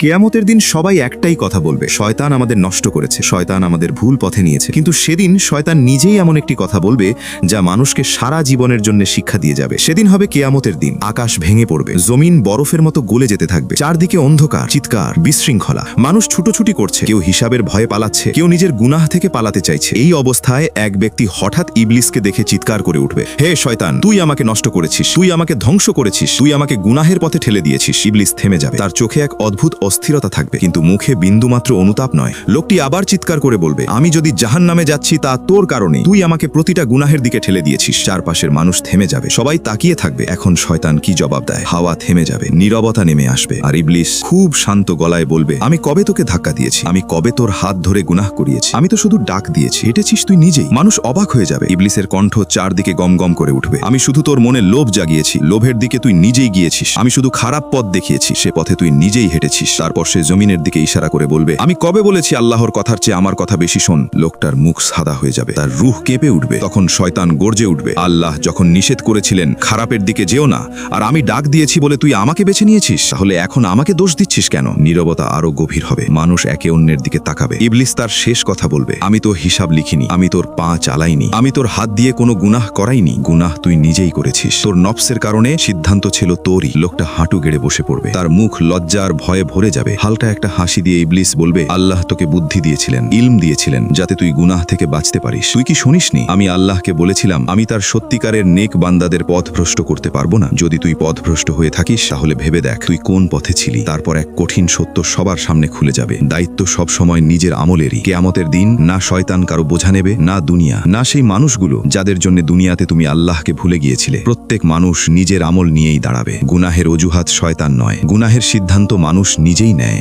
কেয়ামতের দিন সবাই একটাই কথা বলবে, শয়তান আমাদের নষ্ট করেছে, শয়তান আমাদের ভুল পথে নিয়েছে। কিন্তু সেদিন শয়তান নিজেই এমন একটি কথা বলবে যা মানুষকে সারা জীবনের জন্য শিক্ষা দিয়ে যাবে। সেদিন হবে কেয়ামতের দিন। আকাশ ভেঙে পড়বে, জমিন বরফের মতো গলে যেতে থাকবে, চারদিকে অন্ধকার, চিৎকার, বিশৃঙ্খলা। মানুষ ছুটোছুটি করছে, কেউ হিসাবের ভয়ে পালাচ্ছে, কেউ নিজের গুনাহ থেকে পালাতে চাইছে। এই অবস্থায় এক ব্যক্তি হঠাৎ ইবলিসকে দেখে চিৎকার করে উঠবে, হে শয়তান, তুই আমাকে নষ্ট করেছিস, তুই আমাকে ধ্বংস করেছিস, তুই আমাকে গুনাহের পথে ঠেলে দিয়েছিস। ইবলিস থেমে যাবে, তার চোখে এক অদ্ভুত অস্থিরতা থাকবে, কিন্তু মুখে বিন্দুমাত্র অনুতাপ নয়। লোকটি আবার চিৎকার করে বলবে, আমি যদি জাহান্নামে যাচ্ছি তা তোর কারণে, তুই আমাকে প্রতিটা গুনাহের দিকে ঠেলে দিয়েছিস। চারপাশের মানুষ থেমে যাবে, সবাই তাকিয়ে থাকবে। এখন শয়তান কি জবাব দেয়? হাওয়া থেমে যাবে, নীরবতা নেমে আসবে, আর ইবলিস খুব শান্ত গলায় বলবে, আমি কবে তোকে ধাক্কা দিয়েছি? আমি কবে তোর হাত ধরে গুনাহ করিয়েছি? আমি তো শুধু ডাক দিয়েছি, হেঁটেছিস তুই নিজেই। মানুষ অবাক হয়ে যাবে, ইবলিসের কণ্ঠ চারদিকে গম গম করে উঠবে। আমি শুধু তোর মনে লোভ জাগিয়েছি, লোভের দিকে তুই নিজেই গিয়েছিস। আমি শুধু খারাপ পথ দেখিয়েছি, সে পথে তুই নিজেই হেঁটেছিস। তারপর সে জমিনের দিকে ইশারা করে বলবে, আমি কবে বলেছি আল্লাহর কথার চেয়ে আমার কথা বেশি শোন? লোকটার মুখ সাদা হয়ে যাবে, তার রূহ কেঁপে উঠবে। তখন শয়তান গর্জে উঠবে, আল্লাহ যখন নিষেধ করেছিলেন খারাপের দিকে যেও না, আর আমি ডাক দিয়েছি বলে তুই আমাকে বেছে নিয়েছিস, তাহলে এখন আমাকে দোষ দিচ্ছিস কেন? নীরবতা আরো গভীর হবে, মানুষ একে অন্যের দিকে তাকাবে। ইবলিস তার শেষ কথা বলবে, আমি তো হিসাব লিখিনি, আমি তোর পা চালাইনি, আমি তোর হাত দিয়ে কোনো গুনাহ করাইনি, গুনাহ তুই নিজেই করেছিস, তোর নফসের কারণে সিদ্ধান্ত ছিল তোরই। লোকটা হাঁটু গেড়ে বসে পড়বে, তার মুখ লজ্জা আর ভয়ে ভরে যাবে। হালকা একটা হাসি দিয়ে ইবলিস বলবে, আল্লাহ তোকে বুদ্ধি দিয়েছিলেন, ইলম দিয়েছিলেন, যাতে তুই গুনাহ থেকে বাঁচতে পারিস। তুই কি শুনিসনি? আমি আল্লাহকে বলেছিলাম আমি তার সত্যিকারের নেক বান্দাদের পথভ্রষ্ট করতে পারবো না। যদি তুই পথভ্রষ্ট হয়ে থাকিস তাহলে ভেবে দেখ তুই কোন পথে ছিলি। তারপর এক কঠিন সত্য সবার সামনে খুলে যাবে, দায়িত্ব সব সময় নিজের আমলেরই। কিয়ামতের দিন না শয়তান কারো বোঝা নেবে, না দুনিয়া, না সেই মানুষগুলো যাদের জন্য দুনিয়াতে তুমি আল্লাহকে ভুলে গিয়েছিলে। প্রত্যেক মানুষ নিজের আমল নিয়েই দাঁড়াবে। গুনাহের অজুহাত শয়তান নয়, গুনাহের সিদ্ধান্ত মানুষ নিজেই নেয়।